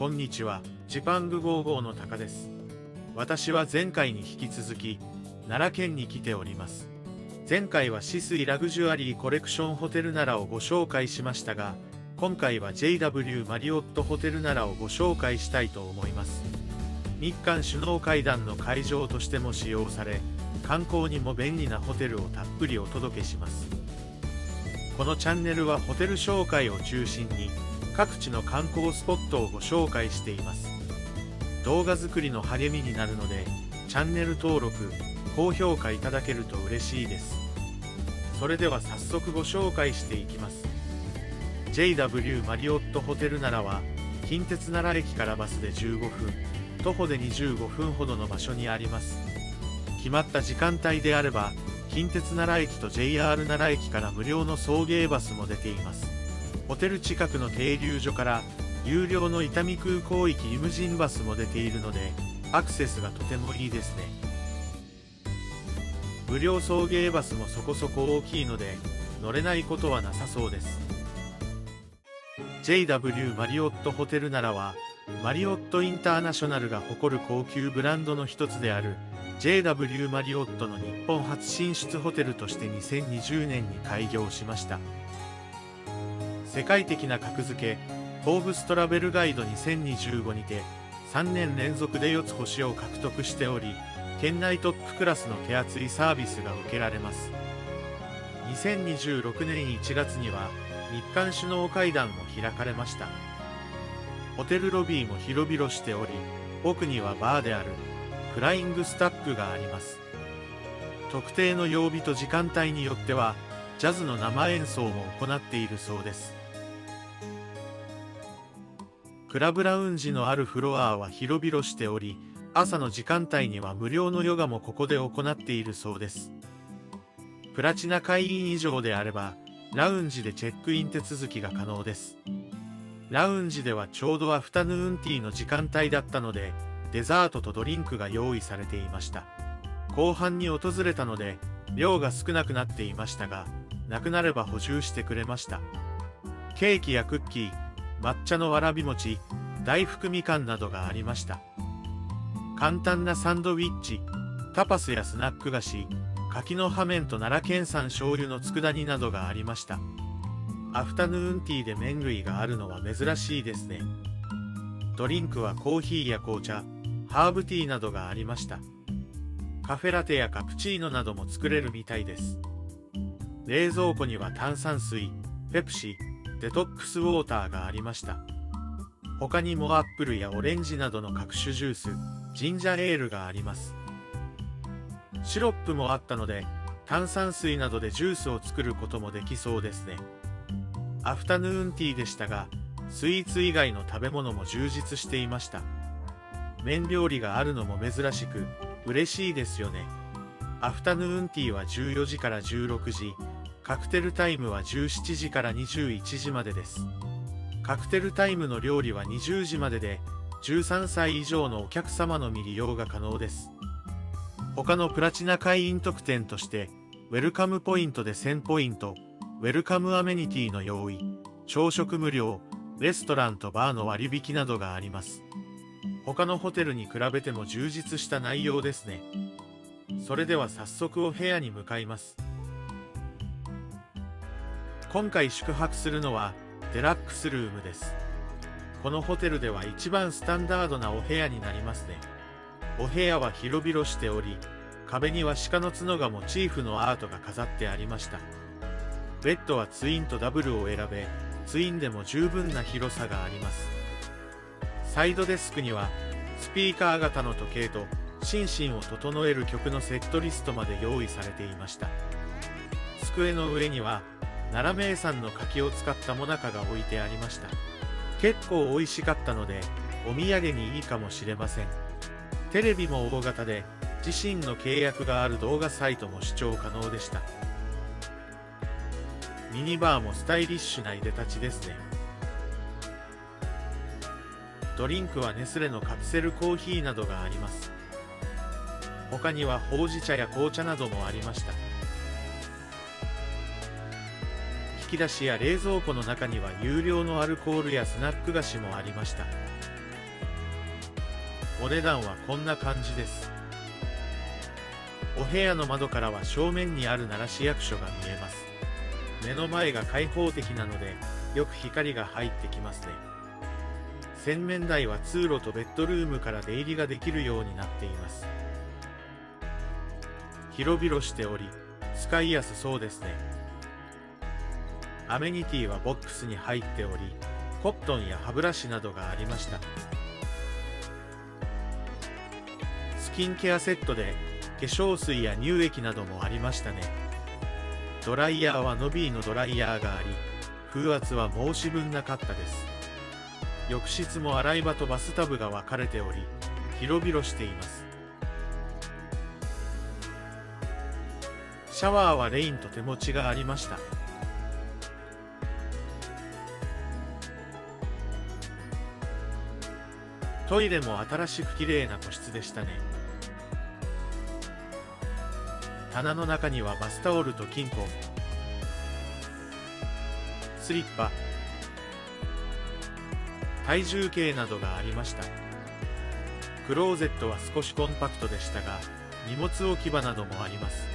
こんにちは、ジパング55のタカです。私は前回に引き続き、奈良県に来ております。前回はシスイラグジュアリーコレクションホテル奈良をご紹介しましたが、今回は JW マリオットホテル奈良をご紹介したいと思います。日韓首脳会談の会場としても使用され、観光にも便利なホテルをたっぷりお届けします。このチャンネルはホテル紹介を中心に、各地の観光スポットをご紹介しています。動画作りの励みになるので、チャンネル登録、高評価いただけると嬉しいです。それでは早速ご紹介していきます。JW マリオットホテル奈良は、近鉄奈良駅からバスで15分、徒歩で25分ほどの場所にあります。決まった時間帯であれば、近鉄奈良駅と JR 奈良駅から無料の送迎バスも出ています。ホテル近くの停留所から有料の伊丹空港行きリムジンバスも出ているので、アクセスがとてもいいですね。無料送迎バスもそこそこ大きいので、乗れないことはなさそうです。JW マリオットホテル奈良は、マリオットインターナショナルが誇る高級ブランドの一つである JW マリオットの日本初進出ホテルとして2020年に開業しました。世界的な格付け、フォーブストラベルガイド2025にて3年連続で4つ星を獲得しており、県内トップクラスの手厚いサービスが受けられます。2026年1月には日韓首脳会談も開かれました。ホテルロビーも広々しており、奥にはバーであるフライングスタックがあります。特定の曜日と時間帯によっては、ジャズの生演奏も行っているそうです。クラブラウンジのあるフロアは広々しており、朝の時間帯には無料のヨガもここで行っているそうです。プラチナ会員以上であれば、ラウンジでチェックイン手続きが可能です。ラウンジではちょうどアフタヌーンティーの時間帯だったので、デザートとドリンクが用意されていました。後半に訪れたので、量が少なくなっていましたが、なくなれば補充してくれました。ケーキやクッキー、抹茶のわらび餅、大福みかんなどがありました。簡単なサンドウィッチ、タパスやスナック菓子、柿の葉麺と奈良県産醤油の佃煮などがありました。アフタヌーンティーで麺類があるのは珍しいですね。ドリンクはコーヒーや紅茶、ハーブティーなどがありました。カフェラテやカプチーノなども作れるみたいです。冷蔵庫には炭酸水、ペプシ、デトックスウォーターがありました。他にもアップルやオレンジなどの各種ジュース、ジンジャーエールがあります。シロップもあったので、炭酸水などでジュースを作ることもできそうですね。アフタヌーンティーでしたが、スイーツ以外の食べ物も充実していました。麺料理があるのも珍しく、嬉しいですよね。アフタヌーンティーは14時から16時、カクテルタイムは17時から21時までです。カクテルタイムの料理は20時までで、13歳以上のお客様のみ利用が可能です。他のプラチナ会員特典として、ウェルカムポイントで1000ポイント、ウェルカムアメニティの用意、朝食無料、レストランとバーの割引などがあります。他のホテルに比べても充実した内容ですね。それでは早速お部屋に向かいます。今回宿泊するのはデラックスルームです。このホテルでは一番スタンダードなお部屋になりますね。お部屋は広々しており、壁には鹿の角がモチーフのアートが飾ってありました。ベッドはツインとダブルを選べ、ツインでも十分な広さがあります。サイドデスクにはスピーカー型の時計と心身を整える曲のセットリストまで用意されていました。机の上には奈良名産の柿を使った最中が置いてありました。結構美味しかったのでお土産にいいかもしれません。テレビも大型で自身の契約がある動画サイトも視聴可能でした。ミニバーもスタイリッシュないでたちですね。ドリンクはネスレのカプセルコーヒーなどがあります。他にはほうじ茶や紅茶などもありました。引き出しや冷蔵庫の中には有料のアルコールやスナック菓子もありました。お値段はこんな感じです。お部屋の窓からは正面にある奈良市役所が見えます。目の前が開放的なので、よく光が入ってきますね。洗面台は通路とベッドルームから出入りができるようになっています。広々しており、使いやすそうですね。アメニティはボックスに入っており、コットンや歯ブラシなどがありました。スキンケアセットで化粧水や乳液などもありましたね。ドライヤーはノビーのドライヤーがあり、風圧は申し分なかったです。浴室も洗い場とバスタブが分かれており、広々しています。シャワーはレインと手持ちがありました。トイレも新しく綺麗な個室でしたね。棚の中にはバスタオルと巾根、スリッパ、体重計などがありました。クローゼットは少しコンパクトでしたが、荷物置き場などもあります。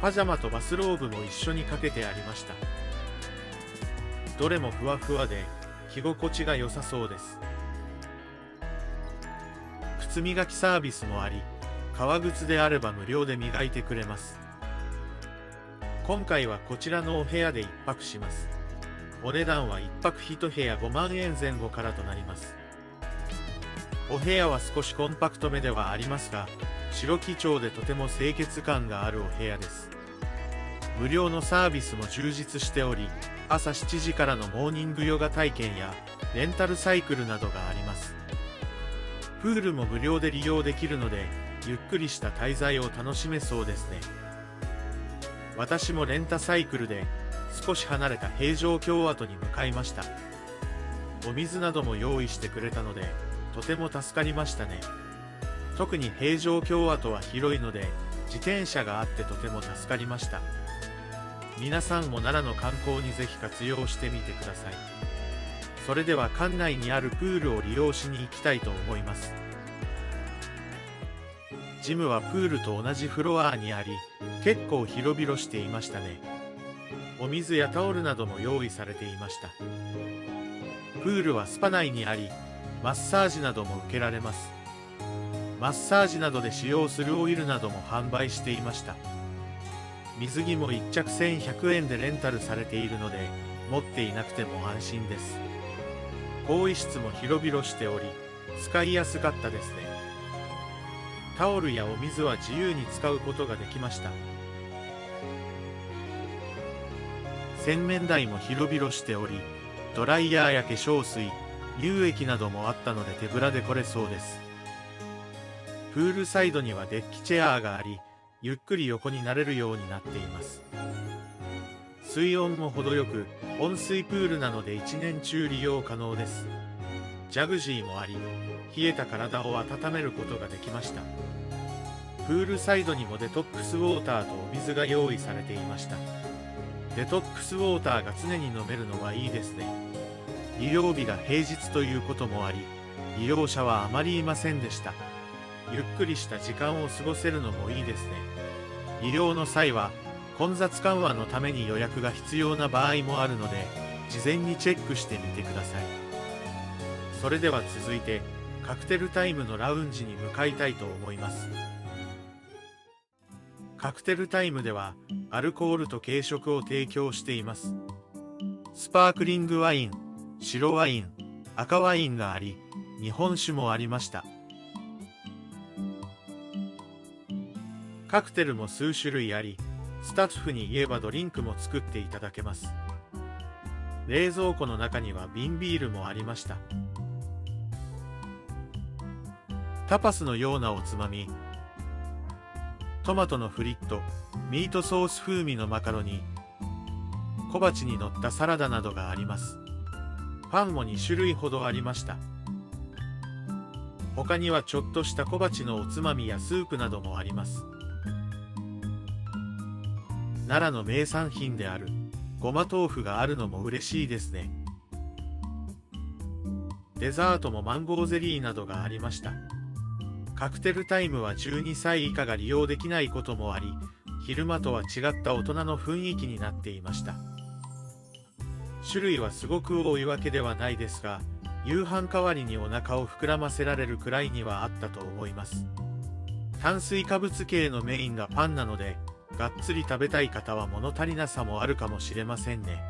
パジャマとバスローブも一緒にかけてありました。どれもふわふわで着心地が良さそうです。靴磨きサービスもあり、革靴であれば無料で磨いてくれます。今回はこちらのお部屋で1泊します。お値段は1泊1部屋5万円前後からとなります。お部屋は少しコンパクトめではありますが、白基調でとても清潔感があるお部屋です。無料のサービスも充実しており、朝7時からのモーニングヨガ体験やレンタルサイクルなどがあります。プールも無料で利用できるので、ゆっくりした滞在を楽しめそうですね。私もレンタサイクルで少し離れた平城京跡に向かいました。お水なども用意してくれたので、とても助かりましたね。特に平城京跡は広いので、自転車があってとても助かりました。皆さんも奈良の観光にぜひ活用してみてください。それでは館内にあるプールを利用しに行きたいと思います。ジムはプールと同じフロアにあり、結構広々していましたね。お水やタオルなども用意されていました。プールはスパ内にあり、マッサージなども受けられます。マッサージなどで使用するオイルなども販売していました。水着も1着1100円でレンタルされているので、持っていなくても安心です。更衣室も広々しており、使いやすかったですね。タオルやお水は自由に使うことができました。洗面台も広々しており、ドライヤーや化粧水、乳液などもあったので手ぶらで来れそうです。プールサイドにはデッキチェアがあり、ゆっくり横になれるようになっています。水温も程よく、温水プールなので一年中利用可能です。ジャグジーもあり、冷えた体を温めることができました。プールサイドにもデトックスウォーターとお水が用意されていました。デトックスウォーターが常に飲めるのはいいですね。利用日が平日ということもあり、利用者はあまりいませんでした。ゆっくりした時間を過ごせるのもいいですね。利用の際は、混雑緩和のために予約が必要な場合もあるので、事前にチェックしてみてください。それでは続いて、カクテルタイムのラウンジに向かいたいと思います。カクテルタイムでは、アルコールと軽食を提供しています。スパークリングワイン、白ワイン、赤ワインがあり、日本酒もありました。カクテルも数種類あり、スタッフに言えばドリンクも作っていただけます。冷蔵庫の中には瓶ビールもありました。タパスのようなおつまみ、トマトのフリット、ミートソース風味のマカロニ、小鉢に乗ったサラダなどがあります。パンも2種類ほどありました。他にはちょっとした小鉢のおつまみやスープなどもあります。奈良の名産品であるごま豆腐があるのも嬉しいですね。デザートもマンゴーゼリーなどがありました。カクテルタイムは12歳以下が利用できないこともあり、昼間とは違った大人の雰囲気になっていました。種類はすごく多いわけではないですが、夕飯代わりにお腹を膨らませられるくらいにはあったと思います。炭水化物系のメインがパンなので、がっつり食べたい方は物足りなさもあるかもしれませんね。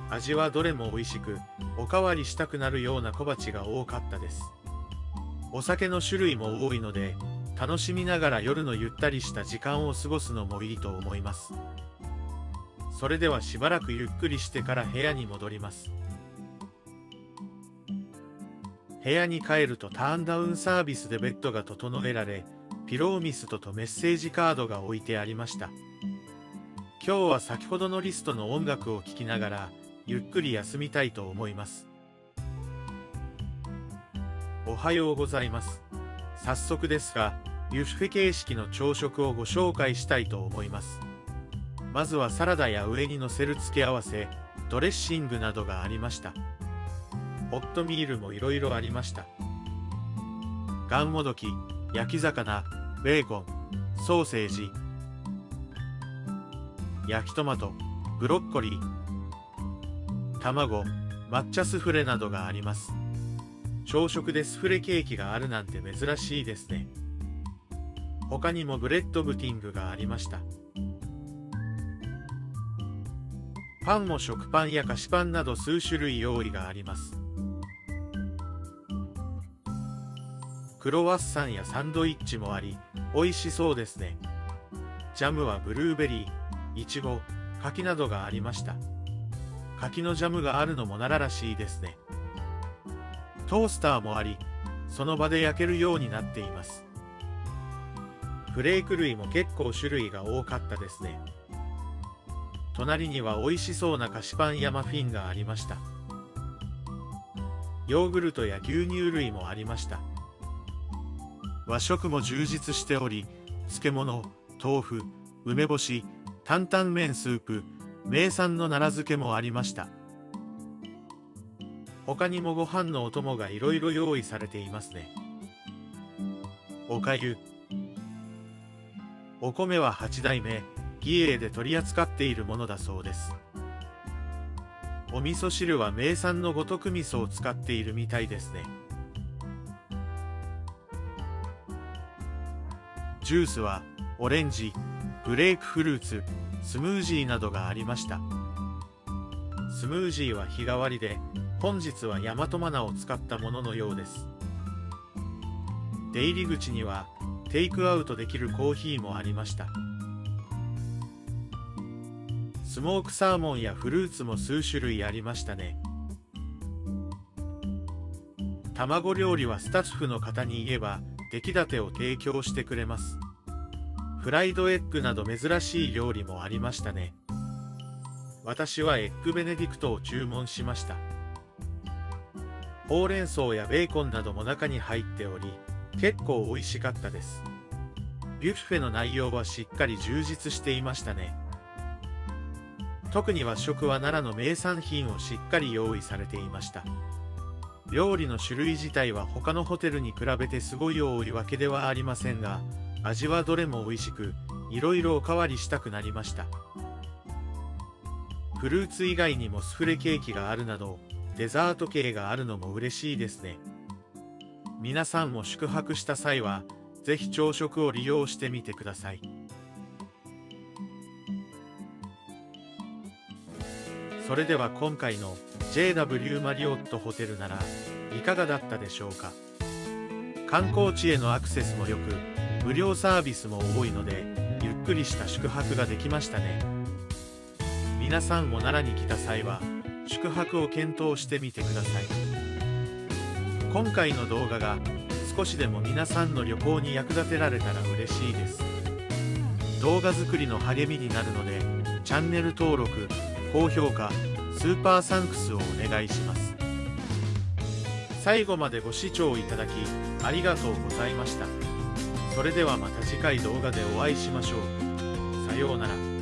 味はどれも美味しく、おかわりしたくなるような小鉢が多かったです。お酒の種類も多いので、楽しみながら夜のゆったりした時間を過ごすのもいいと思います。それではしばらくゆっくりしてから部屋に戻ります。部屋に帰るとターンダウンサービスでベッドが整えられ、ピローミストとメッセージカードが置いてありました。今日は先ほどのリストの音楽を聴きながら、ゆっくり休みたいと思います。おはようございます。早速ですが、ビュッフェ形式の朝食をご紹介したいと思います。まずはサラダや上に乗せる付け合わせ、ドレッシングなどがありました。ホットミールもいろいろありました。がんもどき、焼き魚、ベーコン、ソーセージ、焼きトマト、ブロッコリー、卵、抹茶スフレなどがあります。朝食でスフレケーキがあるなんて珍しいですね。他にもブレッドブティングがありました。パンも食パンや菓子パンなど数種類用意があります。クロワッサンやサンドイッチもあり、美味しそうですね。ジャムはブルーベリー、イチゴ、柿などがありました。柿のジャムがあるのも奈良らしいですね。トースターもあり、その場で焼けるようになっています。フレーク類も結構種類が多かったですね。隣には美味しそうな菓子パンやマフィンがありました。ヨーグルトや牛乳類もありました。和食も充実しており、漬物、豆腐、梅干し、担々麺スープ、名産の奈良漬けもありました。他にもご飯のお供がいろいろ用意されていますね。おかゆ。お米は8代目、義英で取り扱っているものだそうです。お味噌汁は名産の五徳味噌を使っているみたいですね。ジュースはオレンジ、グレープフルーツ、スムージーなどがありました。スムージーは日替わりで、本日は大和マナを使ったもののようです。出入り口にはテイクアウトできるコーヒーもありました。スモークサーモンやフルーツも数種類ありましたね。卵料理はスタッフの方に言えば出来たてを提供してくれます。フライドエッグなど珍しい料理もありましたね。私はエッグベネディクトを注文しました。ほうれん草やベーコンなども中に入っており、結構美味しかったです。ビュッフェの内容はしっかり充実していましたね。特に和食は奈良の名産品をしっかり用意されていました。料理の種類自体は他のホテルに比べてすごい多いわけではありませんが、味はどれも美味しく、いろいろおかわりしたくなりました。フルーツ以外にもスフレケーキがあるなど、デザート系があるのも嬉しいですね。皆さんも宿泊した際は、ぜひ朝食を利用してみてください。それでは今回の JW マリオットホテルならいかがだったでしょうか。観光地へのアクセスも良く、無料サービスも多いので、ゆっくりした宿泊ができましたね。皆さんも奈良に来た際は、宿泊を検討してみてください。今回の動画が少しでも皆さんの旅行に役立てられたら嬉しいです。動画作りの励みになるので、チャンネル登録、高評価、スーパーサンクスをお願いします。最後までご視聴いただきありがとうございました。それではまた次回動画でお会いしましょう。さようなら。